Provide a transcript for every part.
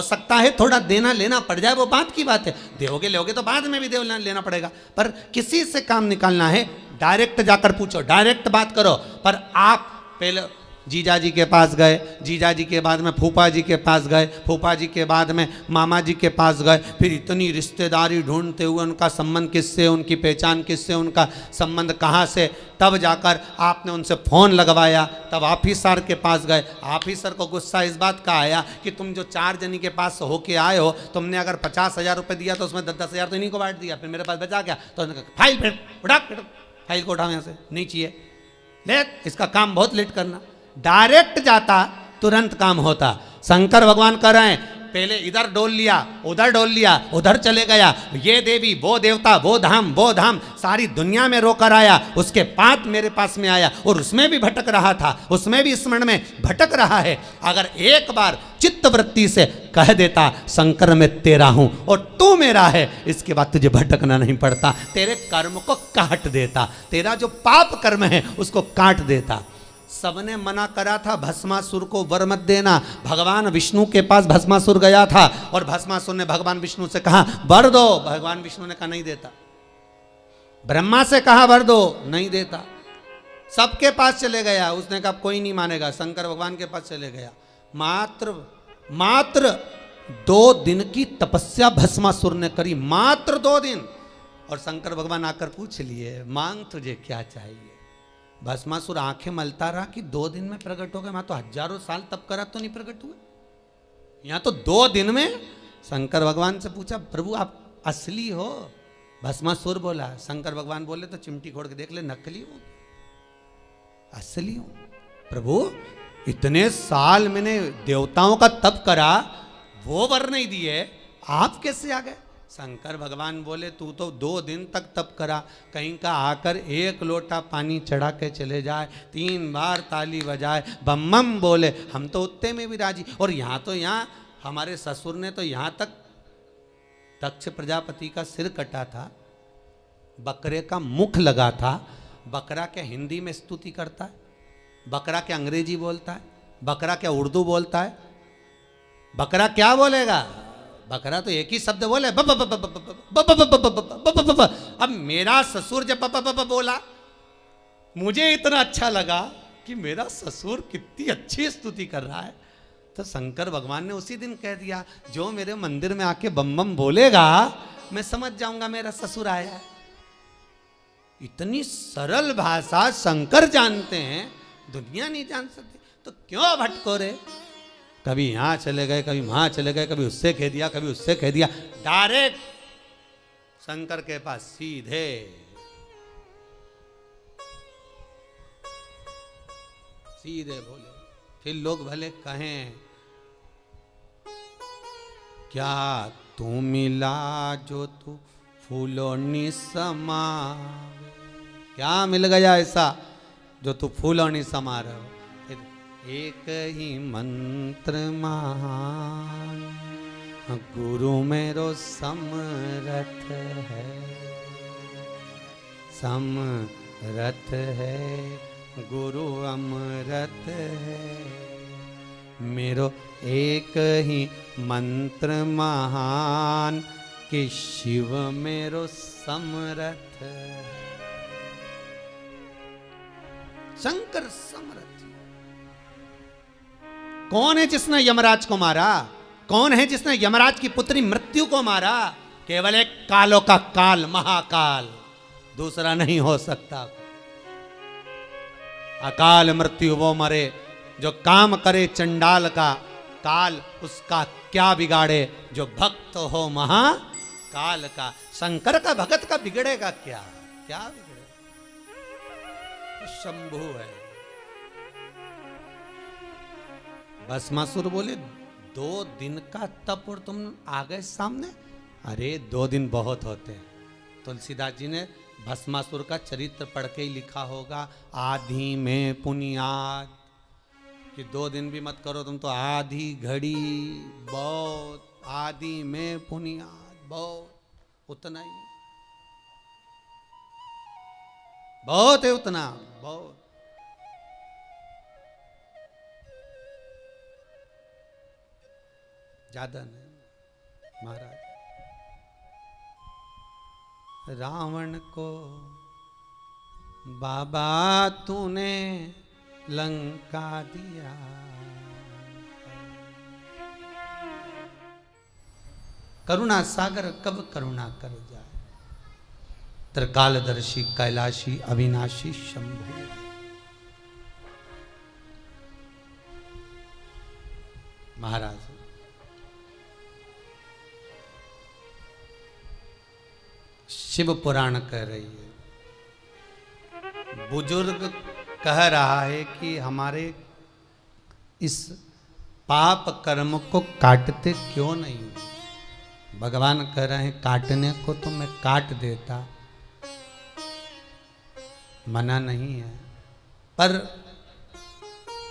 हो सकता है थोड़ा देना लेना पड़ जाए, वो बात की बात है, दोगे लोगे तो बाद में भी देना लेना पड़ेगा, पर किसी से काम निकालना है डायरेक्ट जाकर पूछो, डायरेक्ट बात करो। पर आप पहले जीजा जी के पास गए, जीजा जी के बाद में फूफा जी के पास गए, फूफा जी के बाद में मामा जी के पास गए, फिर इतनी रिश्तेदारी ढूंढते हुए उनका संबंध किससे, उनकी पहचान किससे, उनका संबंध कहाँ से, तब जाकर आपने उनसे फ़ोन लगवाया, तब ऑफिसर के पास गए। ऑफिसर को गुस्सा इस बात का आया कि तुम जो 4 जनी के पास होके आए हो, तुमने अगर 50,000 रुपये दिया तो उसमें 10-10 हज़ार तो इन्हीं को बांट दिया, फिर मेरे पास बचा क्या? तो उन्होंने कहा फाइल उठा, फाइल को उठाओ यहाँ से, नहीं चाहिए, ले इसका काम बहुत लेट करना। डायरेक्ट जाता तुरंत काम होता। शंकर भगवान कह रहे हैं पहले इधर डोल लिया, उधर डोल लिया, उधर चले गया, ये देवी वो देवता वो धाम सारी दुनिया में रोकर आया, उसके बाद मेरे पास में आया और उसमें भी भटक रहा था, उसमें भी स्मरण में भटक रहा है। अगर एक बार चित्त वृत्ति से कह देता शंकर मैं तेरा हूं और तू मेरा है, इसके बाद तुझे भटकना नहीं पड़ता, तेरे कर्म को काट देता, तेरा जो पाप कर्म है उसको काट देता। सबने मना करा था भस्मासुर को वर मत देना, भगवान विष्णु के पास भस्मासुर गया था और भस्मासुर ने भगवान विष्णु से कहा वर दो, भगवान विष्णु ने कहा नहीं देता, ब्रह्मा से कहा वर दो, नहीं देता, सबके पास चले गया, उसने कहा कोई नहीं मानेगा, शंकर भगवान के पास चले गया। मात्र 2 दिन की तपस्या भस्मासुर ने करी, मात्र 2 दिन, और शंकर भगवान आकर पूछ लिए मांग तुझे क्या चाहिए। भस्मासुर आंखें मलता रहा कि 2 दिन में प्रकट हो गए, मैं तो हजारों साल तप करा तो नहीं प्रकट हुए, यहाँ तो 2 दिन में। शंकर भगवान से पूछा प्रभु आप असली हो? भस्मासुर बोला, शंकर भगवान बोले तो चिमटी खोड़ के देख ले नकली हो, असली हो प्रभु, इतने साल मैंने देवताओं का तप करा, वो वर नहीं दिए, आप कैसे आ गए? शंकर भगवान बोले तू तो 2 दिन तक तप करा, कहीं का आकर 1 लोटा पानी चढ़ा के चले जाए, 3 बार ताली बजाए, बम बम बोले, हम तो उतने में भी राजी। और यहाँ हमारे ससुर ने तो यहाँ तक दक्ष प्रजापति का सिर कटा था, बकरे का मुख लगा था। बकरा क्या हिंदी में स्तुति करता है? बकरा क्या अंग्रेजी बोलता है? बकरा क्या उर्दू बोलता है? बकरा क्या बोलेगा? बकरा तो एक ही शब्द बोले, अब मेरा ससुर जब बोला, मुझे इतना अच्छा लगा कि मेरा ससुर कितनी अच्छी स्तुति कर रहा है, तो शंकर भगवान ने उसी दिन कह दिया जो मेरे मंदिर में आके बम बम बोलेगा मैं समझ जाऊंगा मेरा ससुर आया है। इतनी सरल भाषा शंकर जानते हैं, दुनिया नहीं जान सकती, तो क्यों भटको रे? कभी यहाँ चले गए, कभी वहाँ चले गए, कभी उससे कह दिया, कभी उससे कह दिया, डायरेक्ट शंकर के पास सीधे। सीधे बोले, फिर लोग भले कहें क्या तू मिला जो तू फूलों नि समा, क्या मिल गया ऐसा जो तू फूलों नि समा रहे हो? एक ही मंत्र महान गुरु मेरो समरथ है, समरथ है गुरु अमृत है, मेरो एक ही मंत्र महान कि शिव मेरो समरथ। शंकर समरथ। कौन है जिसने यमराज को मारा? कौन है जिसने यमराज की पुत्री मृत्यु को मारा? केवल एक कालों का काल, महाकाल, दूसरा नहीं हो सकता। अकाल मृत्यु वो मरे जो काम करे चंडाल का, काल उसका क्या बिगाड़े जो भक्त हो महाकाल का। शंकर का भगत का बिगड़ेगा क्या? क्या बिगड़ेगा? शंभु है। भस्मासुर बोले 2 दिन का तप और तुम आ गए सामने? अरे 2 दिन बहुत होते हैं। तुलसीदास जी ने भस्मासुर का चरित्र पढ़ के ही लिखा होगा, आधी में पुनियाद, कि 2 दिन भी मत करो तुम तो आधी घड़ी बहुत, आधी में पुनियाद बहुत, उतना ही बहुत है, उतना बहुत। ज्यादा नहीं महाराज। रावण को बाबा तूने लंका दिया, करुणा सागर कब करुणा कर जाए, त्रिकालदर्शी कैलाशी अविनाशी शंभु। महाराज शिव पुराण कह रही है, बुजुर्ग कह रहा है कि हमारे इस पाप कर्म को काटते क्यों नहीं। भगवान कह रहे हैं काटने को तो मैं काट देता, मना नहीं है, पर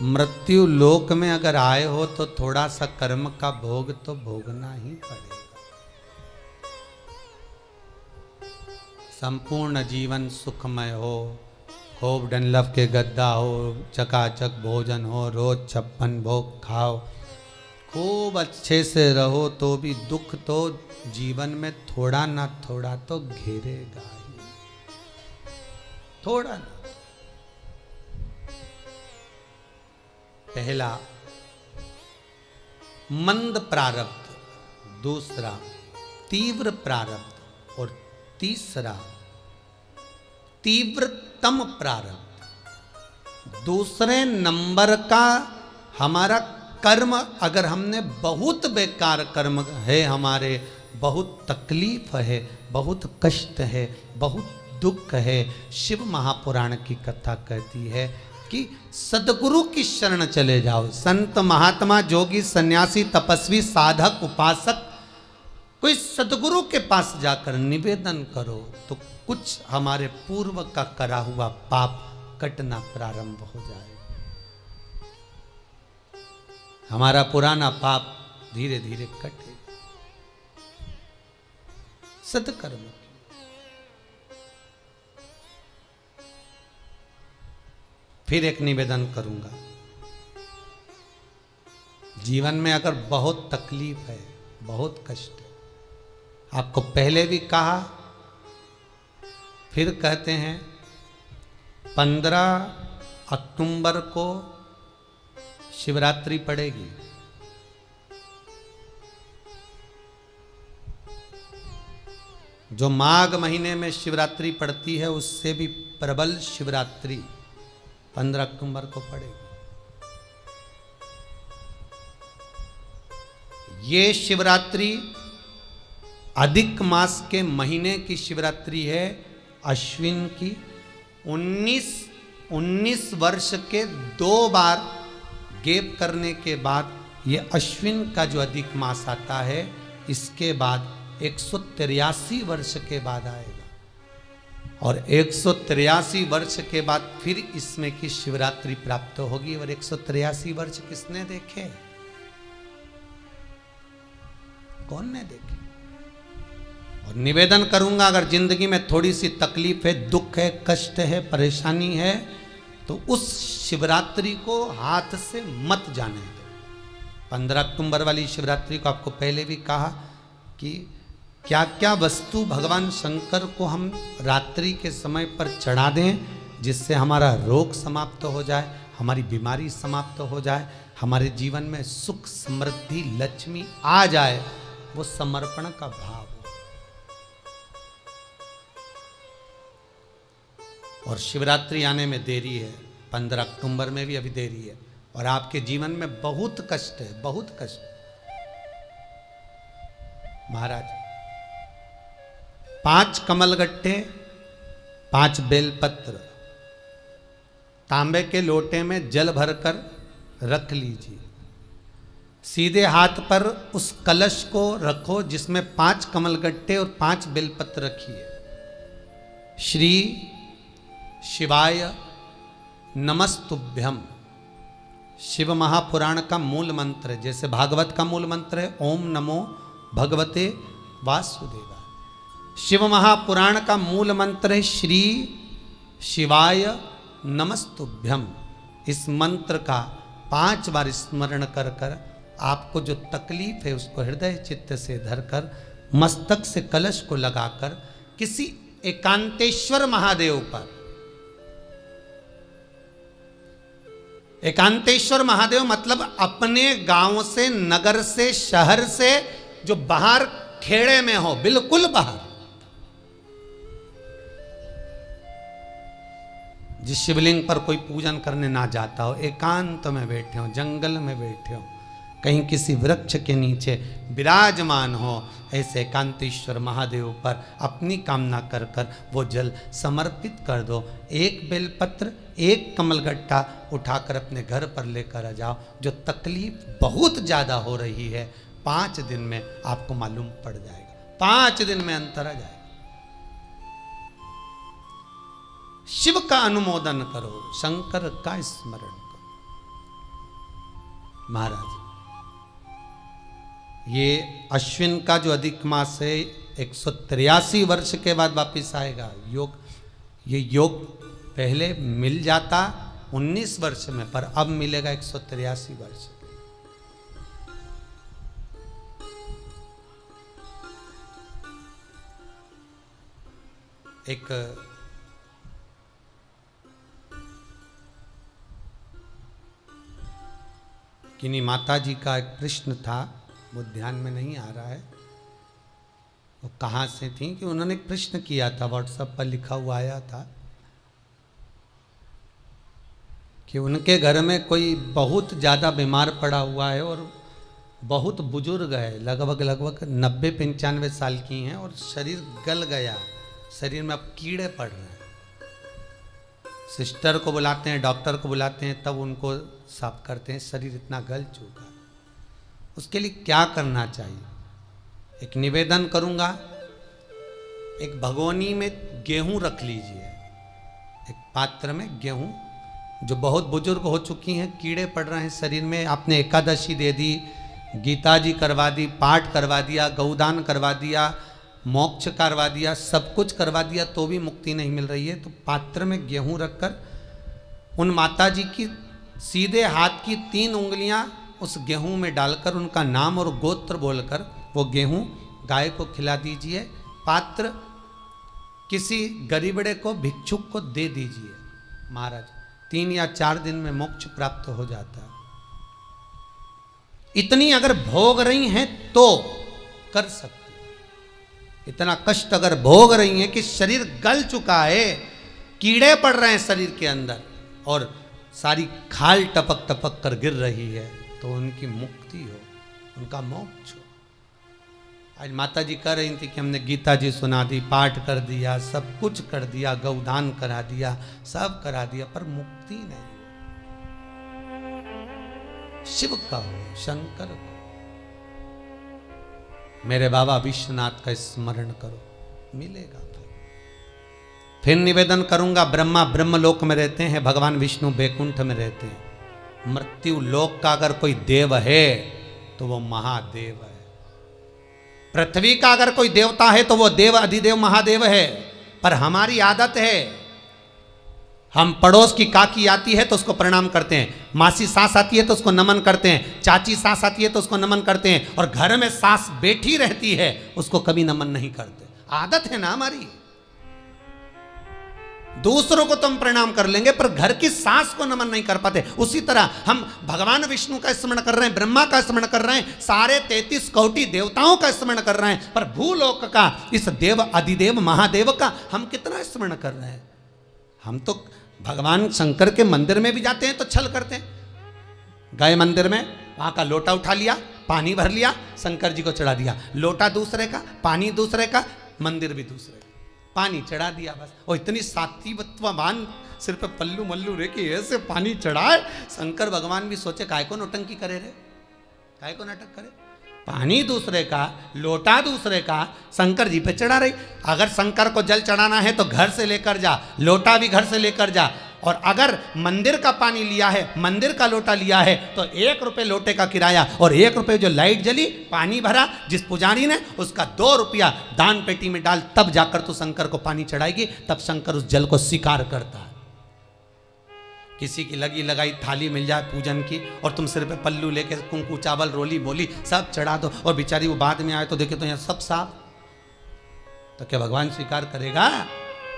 मृत्यु लोक में अगर आए हो तो थोड़ा सा कर्म का भोग तो भोगना ही पड़ेगा। संपूर्ण जीवन सुखमय हो, खूब डनलफ के गद्दा हो, चकाचक भोजन हो, रोज 56 भोग खाओ, खूब अच्छे से रहो, तो भी दुख तो जीवन में थोड़ा ना थोड़ा तो घेरेगा ही, थोड़ा ना। पहला मंद प्रारब्ध, दूसरा तीव्र प्रारब्ध और तीसरा तीव्रतम प्रारब्ध। दूसरे नंबर का हमारा कर्म, अगर हमने बहुत बेकार कर्म है, हमारे बहुत तकलीफ है, बहुत कष्ट है, बहुत दुख है, शिव महापुराण की कथा कहती है कि सदगुरु की शरण चले जाओ। संत महात्मा जोगी सन्यासी तपस्वी साधक उपासक कोई सदगुरु के पास जाकर निवेदन करो तो कुछ हमारे पूर्व का करा हुआ पाप कटना प्रारंभ हो जाए। हमारा पुराना पाप धीरे धीरे कटे। सत्कर्म फिर एक निवेदन करूंगा, जीवन में अगर बहुत तकलीफ है, बहुत कष्ट है, आपको पहले भी कहा फिर कहते हैं, 15 अक्टूबर को शिवरात्रि पड़ेगी। जो माघ महीने में शिवरात्रि पड़ती है उससे भी प्रबल शिवरात्रि 15 अक्टूबर को पड़ेगी। ये शिवरात्रि अधिक मास के महीने की शिवरात्रि है, अश्विन की। 19 वर्ष के 2 बार गैप करने के बाद ये अश्विन का जो अधिक मास आता है, इसके बाद 183 वर्ष के बाद आएगा और 183 वर्ष के बाद फिर इसमें की शिवरात्रि प्राप्त होगी। और 183 वर्ष किसने देखे? कौन ने देखे? और निवेदन करूंगा, अगर जिंदगी में थोड़ी सी तकलीफ है, दुख है, कष्ट है, परेशानी है, तो उस शिवरात्रि को हाथ से मत जाने दो। 15 अक्टूबर वाली शिवरात्रि को आपको पहले भी कहा कि क्या क्या वस्तु भगवान शंकर को हम रात्रि के समय पर चढ़ा दें जिससे हमारा रोग समाप्त हो जाए, हमारी बीमारी समाप्त हो जाए, हमारे जीवन में सुख समृद्धि लक्ष्मी आ जाए। वो समर्पण का भाव। और शिवरात्रि आने में देरी है, 15 अक्टूबर में भी अभी देरी है और आपके जीवन में बहुत कष्ट है, बहुत कष्ट। महाराज 5 कमलगट्टे, 5 बेलपत्र तांबे के लोटे में जल भरकर रख लीजिए। सीधे हाथ पर उस कलश को रखो जिसमें 5 कमलगट्टे और 5 बेलपत्र रखिए। श्री शिवाय नमस्तुभ्यम शिव महापुराण का मूल मंत्र है, जैसे भागवत का मूल मंत्र है ओम नमो भगवते वासुदेवाय। शिव महापुराण का मूल मंत्र है श्री शिवाय नमस्तुभ्यम। इस मंत्र का 5 बार स्मरण कर कर आपको जो तकलीफ है उसको हृदय चित्त से धरकर मस्तक से कलश को लगाकर किसी एकांतेश्वर महादेव पर, एकांतेश्वर महादेव मतलब अपने गांव से, नगर से, शहर से जो बाहर खेड़े में हो, बिल्कुल बाहर, जिस शिवलिंग पर कोई पूजन करने ना जाता हो, एकांत में बैठे हो, जंगल में बैठे हो, कहीं किसी वृक्ष के नीचे विराजमान हो, ऐसे एकांतेश्वर महादेव पर अपनी कामना कर कर वो जल समर्पित कर दो। एक बेलपत्र, एक कमलगट्टा उठाकर अपने घर पर लेकर आ जाओ। जो तकलीफ बहुत ज़्यादा हो रही है 5 दिन में आपको मालूम पड़ जाएगा, 5 दिन में अंतर आ जाएगा। शिव का अनुमोदन करो, शंकर का स्मरण करो। महाराज, ये अश्विन का जो अधिक मास है 183 वर्ष के बाद वापिस आएगा। योग, ये योग पहले मिल जाता 19 वर्ष में, पर अब मिलेगा 183 वर्ष। एक किन्हीं माता जी का एक प्रश्न था, वो ध्यान में नहीं आ रहा है वो कहाँ से थी, कि उन्होंने एक प्रश्न किया था, व्हाट्सएप पर लिखा हुआ आया था कि उनके घर में कोई बहुत ज़्यादा बीमार पड़ा हुआ है और बहुत बुजुर्ग है, लगभग 90-95 साल की हैं और शरीर गल गया, शरीर में अब कीड़े पड़ रहे हैं। सिस्टर को बुलाते हैं, डॉक्टर को बुलाते हैं, तब उनको साफ करते हैं, शरीर इतना गल चुका। उसके लिए क्या करना चाहिए? एक निवेदन करूंगा, एक भगोनी में गेहूं रख लीजिए, एक पात्र में गेहूं, जो बहुत बुजुर्ग हो चुकी हैं, कीड़े पड़ रहे हैं शरीर में, आपने एकादशी दे दी, गीता जी करवा दी, पाठ करवा दिया, गौदान करवा दिया, मोक्ष करवा दिया, सब कुछ करवा दिया, तो भी मुक्ति नहीं मिल रही है, तो पात्र में गेहूं रखकर उन माता जी की सीधे हाथ की 3 उंगलियां उस गेहूं में डालकर उनका नाम और गोत्र बोलकर वो गेहूं गाय को खिला दीजिए। पात्र किसी गरीबड़े को, भिक्षुक को दे दीजिए। महाराज, 3 या 4 दिन में मोक्ष प्राप्त हो जाता है। इतनी अगर भोग रही हैं तो कर सकते, इतना कष्ट अगर भोग रही हैं कि शरीर गल चुका है, कीड़े पड़ रहे हैं शरीर के अंदर और सारी खाल टपक टपक कर गिर रही है, तो उनकी मुक्ति हो, उनका मोक्ष हो। आज माता जी कह रही थी कि हमने गीता जी सुना दी, पाठ कर दिया, सब कुछ कर दिया, गौदान करा दिया, सब करा दिया, पर मुक्ति नहीं। शिव का हो, शंकर को, मेरे बाबा विश्वनाथ का स्मरण करो, मिलेगा। फिर निवेदन करूंगा, ब्रह्मा ब्रह्मलोक में रहते हैं, भगवान विष्णु बैकुंठ में रहते हैं। मृत्यु लोक का अगर कोई देव है तो वो महादेव है। पृथ्वी का अगर कोई देवता है तो वो देव अधिदेव महादेव है। पर हमारी आदत है, हम पड़ोस की काकी आती है तो उसको प्रणाम करते हैं, मासी सास आती है तो उसको नमन करते हैं, चाची सास आती है तो उसको नमन करते हैं, और घर में सास बैठी रहती है उसको कभी नमन नहीं करते। आदत है ना हमारी। दूसरों को तो हम प्रणाम कर लेंगे पर घर की सास को नमन नहीं कर पाते। उसी तरह हम भगवान विष्णु का स्मरण कर रहे हैं, ब्रह्मा का स्मरण कर रहे हैं, सारे 33 कोटि देवताओं का स्मरण कर रहे हैं, पर भूलोक का इस देव अधिदेव महादेव का हम कितना स्मरण कर रहे हैं। हम तो भगवान शंकर के मंदिर में भी जाते हैं तो छल करते हैं। गए मंदिर में, वहां का लोटा उठा लिया, पानी भर लिया, शंकर जी को चढ़ा दिया, लोटा दूसरे का, पानी दूसरे का, मंदिर भी दूसरे का, पानी चढ़ा दिया बस। और इतनी सात्वित्ववान सिर पे पल्लू मल्लू रे कि ऐसे पानी चढ़ाए। शंकर भगवान भी सोचे काय को नौटंकी करे रे, काय को नाटक करे। पानी दूसरे का, लोटा दूसरे का, शंकर जी पे चढ़ा रही। अगर शंकर को जल चढ़ाना है तो घर से लेकर जा, लोटा भी घर से लेकर जा। और अगर मंदिर का पानी लिया है, मंदिर का लोटा लिया है तो 1 रुपये लोटे का किराया, और 1 रुपये जो लाइट जली, पानी भरा जिस पुजारी ने, उसका 2 रुपया दान पेटी में डाल, तब जाकर तू शंकर को पानी चढ़ाएगी, तब शंकर उस जल को स्वीकार करता है। किसी की लगी लगाई थाली मिल जाए पूजन की और तुम सिर पे पल्लू लेके कुंकू चावल रोली बोली सब चढ़ा दो और बेचारी वो बाद में आए तो देखे तो यहाँ सब साफ, तो क्या भगवान स्वीकार करेगा?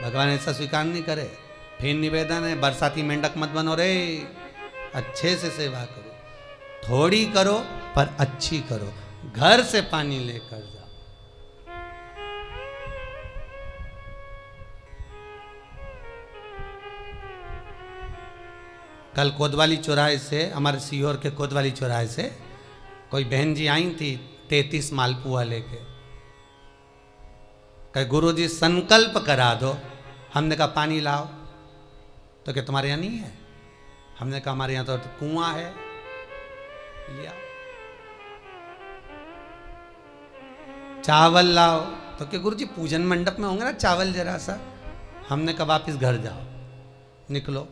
भगवान ऐसा स्वीकार नहीं करे। फिर निवेदन है, बरसाती मेंढक मत बनो रे, अच्छे से सेवा करो, थोड़ी करो पर अच्छी करो, घर से पानी लेकर जाओ। कल कोतवाली चौराहे से, हमारे सीहोर के कोतवाली चौराहे से कोई बहन जी आई थी 33 मालपुआ लेके, कहे गुरुजी संकल्प करा दो। हमने कहा पानी लाओ, तो क्या तुम्हारे यहाँ नहीं है? हमने कहा हमारे यहाँ तो कुआं है, लिया। चावल लाओ, तो क्या गुरुजी पूजन मंडप में होंगे ना चावल जरा सा। हमने कहा वापिस घर जाओ, निकलो।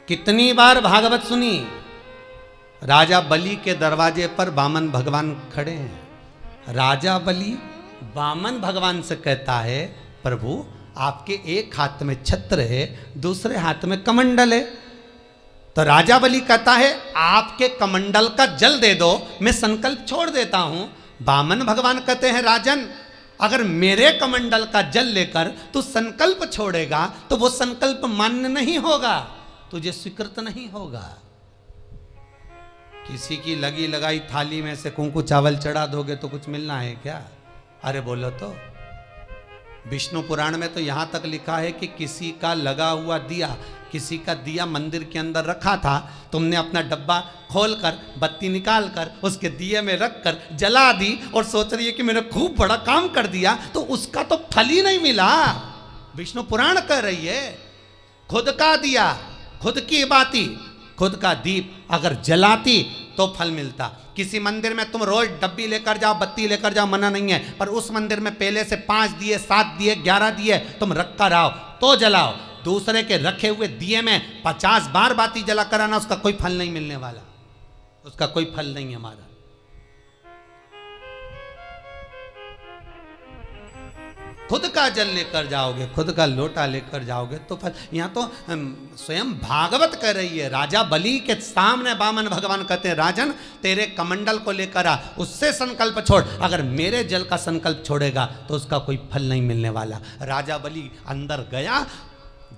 कितनी बार भागवत सुनी? राजा बलि के दरवाजे पर वामन भगवान खड़े हैं। राजा बलि वामन भगवान से कहता है प्रभु आपके एक हाथ में छत्र है, दूसरे हाथ में कमंडल है। तो राजा बलि कहता है आपके कमंडल का जल दे दो, मैं संकल्प छोड़ देता हूं। वामन भगवान कहते हैं राजन अगर मेरे कमंडल का जल लेकर तू संकल्प छोड़ेगा तो वो संकल्प मान्य नहीं होगा, तुझे स्वीकृत नहीं होगा। किसी की लगी लगाई थाली में से कुंकू चावल चढ़ा दोगे तो कुछ मिलना है क्या? अरे बोलो तो। विष्णु पुराण में तो यहां तक लिखा है कि किसी का लगा हुआ दिया, किसी का दिया मंदिर के अंदर रखा था, तुमने अपना डब्बा खोलकर बत्ती निकाल कर उसके दिए में रखकर जला दी और सोच रही है कि मैंने खूब बड़ा काम कर दिया, तो उसका तो फल ही नहीं मिला। विष्णु पुराण कह रही है खुद का दिया, खुद की बाती, खुद का दीप अगर जलाती तो फल मिलता। किसी मंदिर में तुम रोज डब्बी लेकर जाओ, बत्ती लेकर जाओ, मना नहीं है, पर उस मंदिर में पहले से 5 दिए, 7 दिए, 11 दिए तुम रख कर आओ तो जलाओ। दूसरे के रखे हुए दिए में 50 बार बाती जला कर आना, उसका कोई फल नहीं मिलने वाला, उसका कोई फल नहीं है हमारा। खुद का जल लेकर जाओगे, खुद का लोटा लेकर जाओगे तो फल। यहाँ तो स्वयं भागवत कह रही है, राजा बलि के सामने वामन भगवान कहते हैं राजन तेरे कमंडल को लेकर आ, उससे संकल्प छोड़, अगर मेरे जल का संकल्प छोड़ेगा तो उसका कोई फल नहीं मिलने वाला। राजा बलि अंदर गया,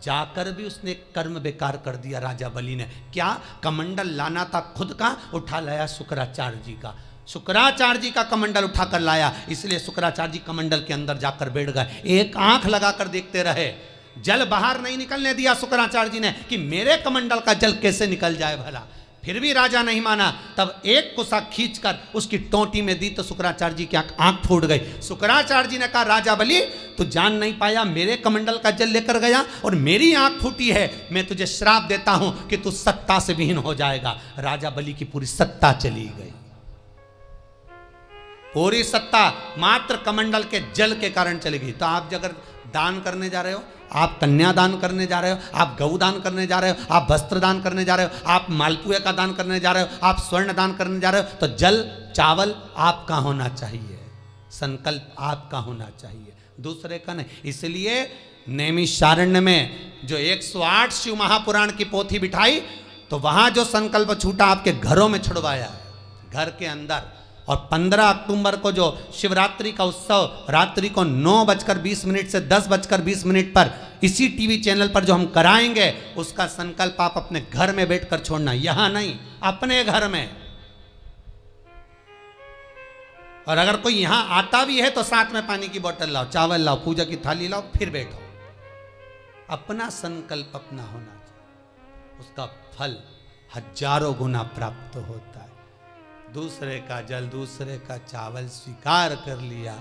जाकर भी उसने कर्म बेकार कर दिया। राजा बलि ने क्या, कमंडल लाना था खुद का, उठा लाया शुक्राचार्य जी का। शुक्राचार्य जी का कमंडल उठाकर लाया, इसलिए शुक्राचार्य जी कमंडल के अंदर जाकर बैठ गए, एक आंख लगाकर देखते रहे। जल बाहर नहीं निकलने दिया शुक्राचार्य जी ने कि मेरे कमंडल का जल कैसे निकल जाए भला। फिर भी राजा नहीं माना, तब एक कुसा खींचकर उसकी टोंटी में दी तो शुक्राचार्य जी की आंख फूट गई। शुक्राचार्य जी ने कहा राजा बलि तू जान नहीं पाया, मेरे कमंडल का जल लेकर गया और मेरी आंख फूटी है, मैं तुझे श्राप देता हूं कि तू सत्ता से विहीन हो जाएगा। राजा बलि की पूरी सत्ता चली गई, पूरी सत्ता मात्र कमंडल के जल के कारण चली गई। तो आप अगर दान करने जा रहे हो, आप कन्या दान करने जा रहे हो, आप गौ दान करने जा रहे हो, आप वस्त्र दान करने जा रहे हो, आप मालपुए का दान करने जा रहे हो, आप स्वर्ण दान करने जा रहे हो, तो जल चावल आपका होना चाहिए, संकल्प आपका होना चाहिए, दूसरे का नहीं। इसलिए नैमिषारण्य में जो 108 शिव महापुराण की पोथी बिठाई तो वहां जो संकल्प छूटा आपके घरों में छुड़वाया है, घर के अंदर। और 15 अक्टूबर को जो शिवरात्रि का उत्सव रात्रि को 9:20 से 10:20 पर इसी टीवी चैनल पर जो हम कराएंगे, उसका संकल्प आप अपने घर में बैठकर छोड़ना, यहां नहीं, अपने घर में। और अगर कोई यहां आता भी है तो साथ में पानी की बोतल लाओ, चावल लाओ, पूजा की थाली लाओ, फिर बैठो। अपना संकल्प अपना होना चाहिए, उसका फल हजारों गुना प्राप्त होता है। दूसरे का जल, दूसरे का चावल स्वीकार कर लिया,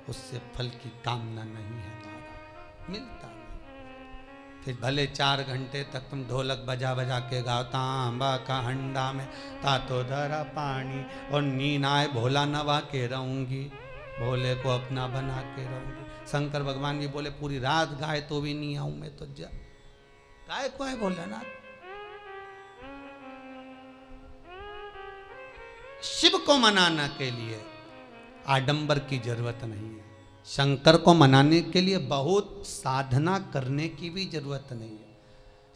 उससे फल की कामना नहीं है, हमारा मिलता नहीं। फिर भले 4 घंटे तक तुम ढोलक बजा बजा के गाओ, तांबा का हंडा में तातो धरा पानी, और नींद आए भोला नवा के रहूंगी, भोले को अपना बना के रहूंगी। शंकर भगवान जी बोले पूरी रात गाए तो भी नहीं आऊं मैं, तो जा गाय को है भोलेनाथ। शिव को मनाने के लिए आडंबर की जरूरत नहीं है, शंकर को मनाने के लिए बहुत साधना करने की भी जरूरत नहीं है।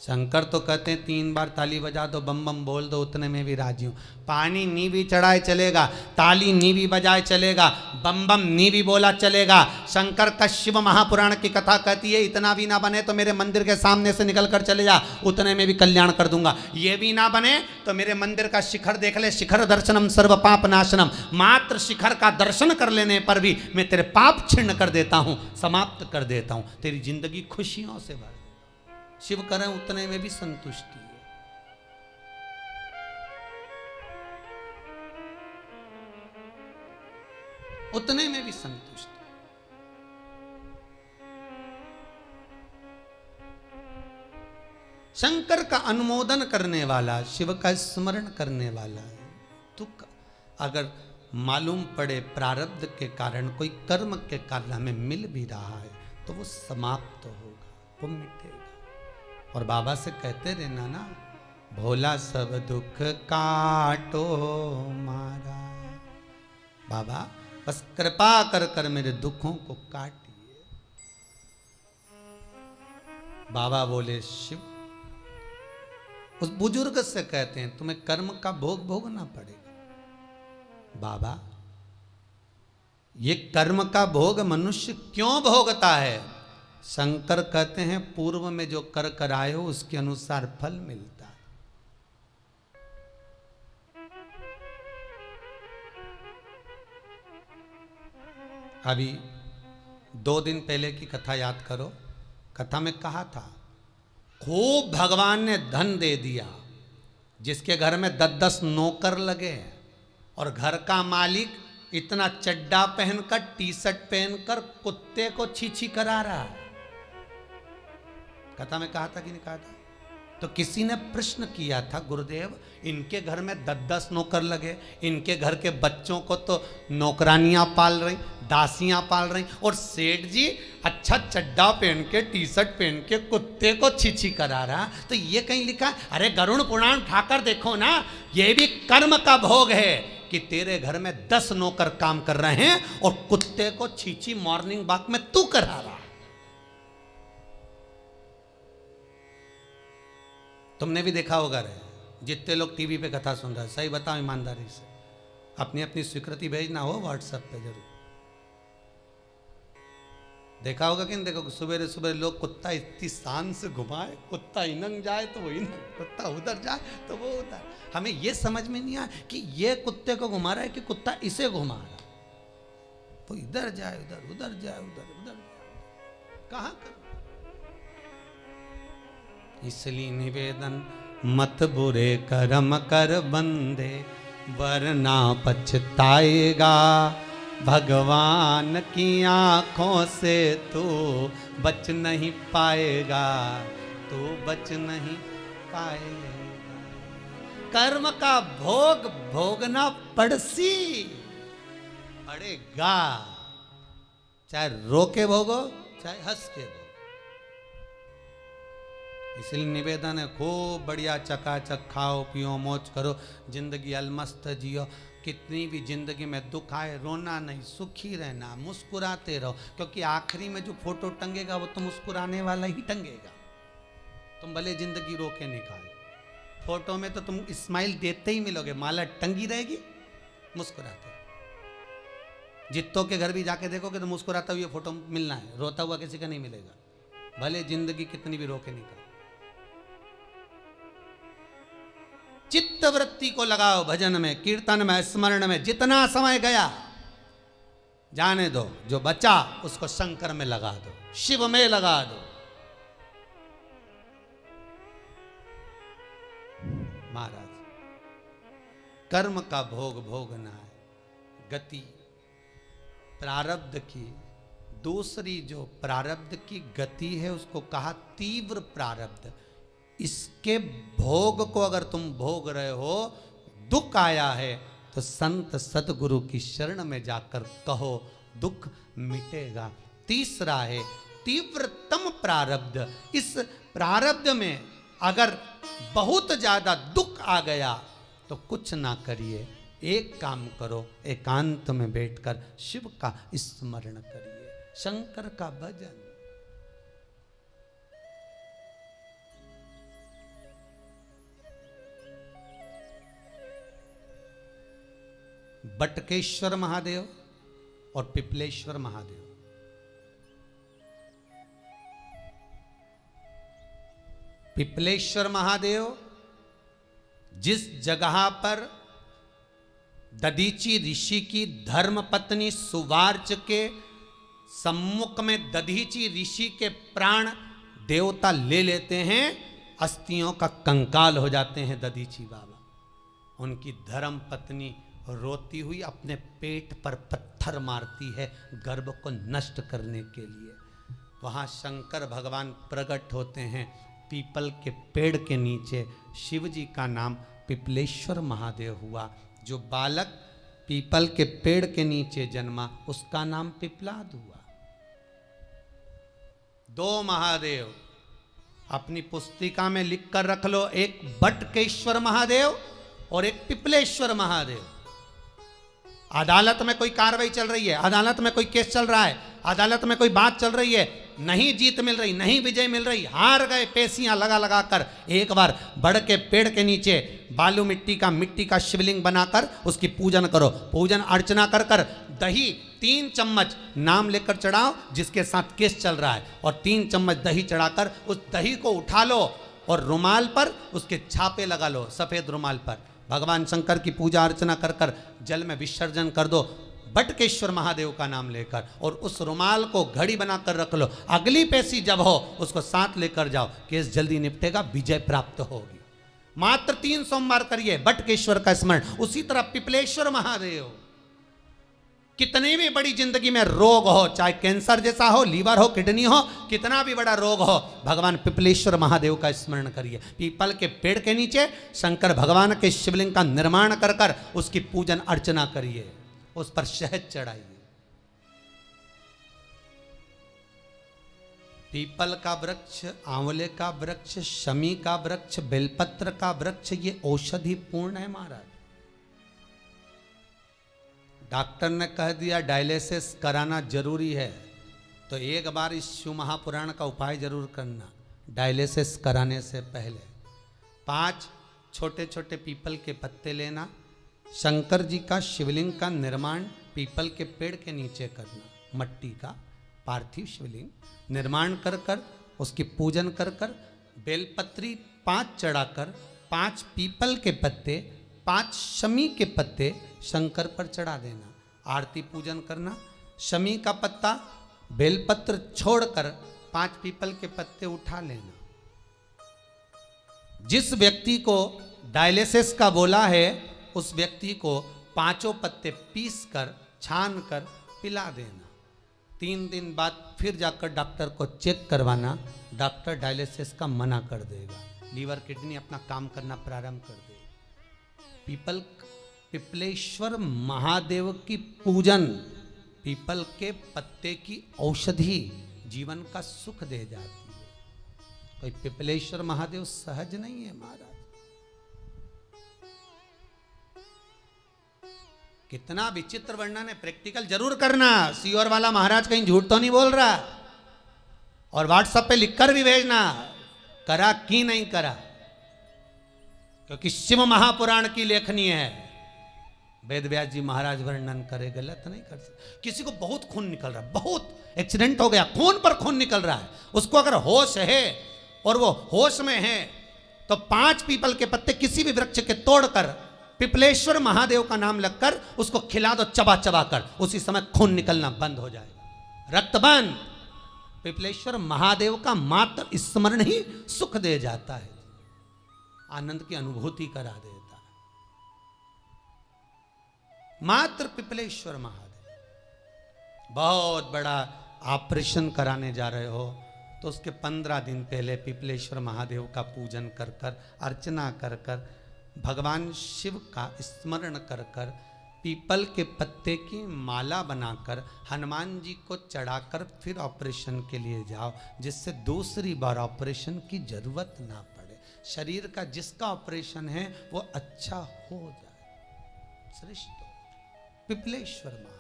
शंकर तो कहते हैं 3 बार ताली बजा दो, बम बम बोल दो, उतने में भी राजी हूँ। पानी नी भी चढ़ाए चलेगा, ताली नी भी बजाए चलेगा, बम बम नी भी बोला चलेगा। शंकर का शिव महापुराण की कथा कहती है इतना भी ना बने तो मेरे मंदिर के सामने से निकल कर चले जा, उतने में भी कल्याण कर दूंगा। ये भी ना बने तो मेरे मंदिर का शिखर देख ले, शिखर दर्शनम सर्व पाप नाशनम। मात्र शिखर का दर्शन कर लेने पर भी मैं तेरे पाप छिन्न कर देता हूँ, समाप्त कर देता हूँ, तेरी जिंदगी खुशियों से भर। शिव करें उतने में भी संतुष्टि है। उतने में भी संतुष्टि। शंकर का अनुमोदन करने वाला, शिव का स्मरण करने वाला है। तो अगर मालूम पड़े प्रारब्ध के कारण, कोई कर्म के कारण हमें मिल भी रहा है तो वो समाप्त होगा, वो मिटेगा। और बाबा से कहते रहना ना, भोला सब दुख काटो मारा। बाबा बस कृपा कर कर मेरे दुखों को काटिए। बाबा बोले शिव उस बुजुर्ग से कहते हैं तुम्हें कर्म का भोग भोगना पड़ेगा। बाबा ये कर्म का भोग मनुष्य क्यों भोगता है? शंकर कहते हैं पूर्व में जो कर कर आए हो उसके अनुसार फल मिलता है। अभी 2 दिन पहले की कथा याद करो। कथा में कहा था खूब भगवान ने धन दे दिया, जिसके घर में 10-10 नौकर लगे और घर का मालिक इतना चड्डा पहनकर, टी शर्ट पहनकर कुत्ते को छी करा रहा है। कथा में कहा था कि नहीं कहा था? तो किसी ने प्रश्न किया था, गुरुदेव इनके घर में 10-10 नौकर लगे, इनके घर के बच्चों को तो नौकरानियां पाल रही, दासियां पाल रही, और सेठ जी अच्छा चड्डा पहन के, टी शर्ट पहन के कुत्ते को छी करा रहा। तो ये कहीं लिखा? अरे गरुड़ पुराण उठाकर देखो ना, ये भी कर्म का भोग है कि तेरे घर में 10 नौकर काम कर रहे हैं और कुत्ते को छी मॉर्निंग वॉक में तू करा रहा। तुमने भी देखा होगा रे, जितने लोग टीवी पे कथा सुन रहे हैं, सही बताओ ईमानदारी से, अपनी अपनी स्वीकृति भेजना हो व्हाट्सएप पे जरूर। देखा होगा कि नहीं देखो, सुबह सुबह लोग कुत्ता इतनी शान से घुमाए, कुत्ता इनंग जाए तो वो इनंग, कुत्ता उधर जाए तो वो उधर। हमें ये समझ में नहीं आया कि ये कुत्ते को घुमा रहा है कि कुत्ता इसे घुमा रहा है। वो इधर जाए उधर, उधर जाए उधर, उधर जाए, कहाँ कर। इसलिए निवेदन मत बुरे कर्म कर बंदे, वरना पछताएगा। भगवान की आंखों से तू बच नहीं पाएगा, तू बच नहीं पाएगा। कर्म का भोग भोगना पड़सी पड़ेगा, चाहे रो के भोगो चाहे हंस के भोगो। इसलिए निवेदन है खूब बढ़िया चकाचक खाओ पियो मौज करो, जिंदगी अलमस्त जियो। कितनी भी जिंदगी में दुख आए रोना नहीं, सुखी रहना, मुस्कुराते रहो, क्योंकि आखिरी में जो फोटो टंगेगा वो तो मुस्कुराने वाला ही टंगेगा। तुम भले जिंदगी रो के निकालो, फोटो में तो तुम स्माइल देते ही मिलोगे, माला टंगी रहेगी मुस्कुराते। जित्तों के घर भी जाके देखोगे तो मुस्कुराता हुआ फोटो मिलना है, रोता हुआ किसी का नहीं मिलेगा, भले जिंदगी कितनी भी रो के निकालो। चित्त वृत्ति को लगाओ भजन में, कीर्तन में, स्मरण में। जितना समय गया जाने दो, जो बचा उसको शंकर में लगा दो, शिव में लगा दो। महाराज कर्म का भोग भोगना है, गति प्रारब्ध की। दूसरी जो प्रारब्ध की गति है उसको कहा तीव्र प्रारब्ध। इसके भोग को अगर तुम भोग रहे हो, दुख आया है तो संत सतगुरु की शरण में जाकर कहो, दुख मिटेगा। तीसरा है तीव्रतम प्रारब्ध। इस प्रारब्ध में अगर बहुत ज्यादा दुख आ गया तो कुछ ना करिए, एक काम करो, एकांत में बैठकर शिव का स्मरण करिए। शंकर का भजन। बटकेश्वर महादेव और पिपलेश्वर महादेव। पिपलेश्वर महादेव जिस जगह पर दधीची ऋषि की धर्म पत्नी सुवार्च के सम्मुख में दधीची ऋषि के प्राण देवता ले लेते हैं, अस्थियों का कंकाल हो जाते हैं दधीची बाबा। उनकी धर्म पत्नी रोती हुई अपने पेट पर पत्थर मारती है गर्भ को नष्ट करने के लिए। वहाँ शंकर भगवान प्रकट होते हैं पीपल के पेड़ के नीचे। शिव जी का नाम पिपलेश्वर महादेव हुआ। जो बालक पीपल के पेड़ के नीचे जन्मा उसका नाम पिपलाद हुआ। दो महादेव अपनी पुस्तिका में लिख कर रख लो, एक बटकेश्वर महादेव और एक पिपलेश्वर महादेव। अदालत में कोई कार्रवाई चल रही है, अदालत में कोई केस चल रहा है, अदालत में कोई बात चल रही है, नहीं जीत मिल रही, नहीं विजय मिल रही, हार गए, पेशियां लगा लगा कर एक बार बड़ के पेड़ के नीचे बालू मिट्टी का शिवलिंग बनाकर उसकी पूजन करो। पूजन अर्चना कर कर दही 3 चम्मच नाम लेकर चढ़ाओ जिसके साथ केस चल रहा है, और 3 चम्मच दही चढ़ाकर उस दही को उठा लो और रुमाल पर उसके छापे लगा लो, सफेद रुमाल पर। भगवान शंकर की पूजा अर्चना कर कर जल में विसर्जन कर दो बटकेश्वर महादेव का नाम लेकर, और उस रुमाल को घड़ी बनाकर रख लो। अगली पेशी जब हो उसको साथ लेकर जाओ, केस जल्दी निपटेगा, विजय प्राप्त होगी। मात्र 3 सोमवार करिए बटकेश्वर का स्मरण। उसी तरह पिपलेश्वर महादेव, कितनी भी बड़ी जिंदगी में रोग हो, चाहे कैंसर जैसा हो, लीवर हो, किडनी हो, कितना भी बड़ा रोग हो, भगवान पिपलेश्वर महादेव का स्मरण करिए। पीपल के पेड़ के नीचे शंकर भगवान के शिवलिंग का निर्माण कर कर उसकी पूजन अर्चना करिए, उस पर शहद चढ़ाइए। पीपल का वृक्ष, आंवले का वृक्ष, शमी का वृक्ष, बेलपत्र का वृक्ष, ये औषधि पूर्ण है महाराज। डॉक्टर ने कह दिया डायलिसिस कराना जरूरी है, तो एक बार इस शिव महापुराण का उपाय जरूर करना। डायलिसिस कराने से पहले 5 छोटे छोटे पीपल के पत्ते लेना, शंकर जी का शिवलिंग का निर्माण पीपल के पेड़ के नीचे करना, मट्टी का पार्थिव शिवलिंग निर्माण कर कर उसकी पूजन कर कर बेलपत्री 5 चढ़ाकर 5 पीपल के पत्ते, 5 शमी के पत्ते शंकर पर चढ़ा देना। आरती पूजन करना, शमी का पत्ता बेलपत्र छोड़कर 5 पीपल के पत्ते उठा लेना। जिस व्यक्ति को डायलिसिस का बोला है उस व्यक्ति को 5 पत्ते पीस कर छान कर पिला देना। 3 दिन बाद फिर जाकर डॉक्टर को चेक करवाना, डॉक्टर डायलिसिस का मना कर देगा, लीवर किडनी अपना काम करना प्रारंभ कर देगा। पिपलेश्वर महादेव की पूजन, पीपल के पत्ते की औषधि जीवन का सुख दे जाती है। तो पिपलेश्वर महादेव सहज नहीं है महाराज। कितना विचित्र वर्णन है, प्रैक्टिकल जरूर करना। सीओर वाला महाराज कहीं झूठ तो नहीं बोल रहा, और व्हाट्सएप पे लिखकर भी भेजना करा कि नहीं करा, क्योंकि शिव महापुराण की लेखनी है। वेद व्यास जी महाराज वर्णन करे, गलत नहीं कर सकते। किसी को बहुत खून निकल रहा है, बहुत एक्सीडेंट हो गया, खून पर खून निकल रहा है, उसको अगर होश है और वो होश में है तो 5 पीपल के पत्ते किसी भी वृक्ष के तोड़कर पिपलेश्वर महादेव का नाम लगकर उसको खिला दो चबा चबा कर, उसी समय खून निकलना बंद हो जाएगा, रक्त बंद। पिपलेश्वर महादेव का मात्र स्मरण ही सुख दे जाता है, आनंद की अनुभूति करा देता है। मात्र पिपलेश्वर महादेव। बहुत बड़ा ऑपरेशन कराने जा रहे हो तो उसके 15 दिन पहले पिपलेश्वर महादेव का पूजन कर कर, अर्चना कर कर, भगवान शिव का स्मरण कर कर, पीपल के पत्ते की माला बनाकर हनुमान जी को चढ़ाकर फिर ऑपरेशन के लिए जाओ, जिससे दूसरी बार ऑपरेशन की जरूरत ना पड़े। शरीर का जिसका ऑपरेशन है वो अच्छा हो जाए। श्रेष्ठ पिपलेश्वर महादेव।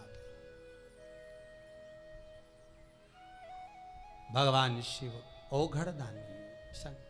भगवान शिव ओघड़ दानी संग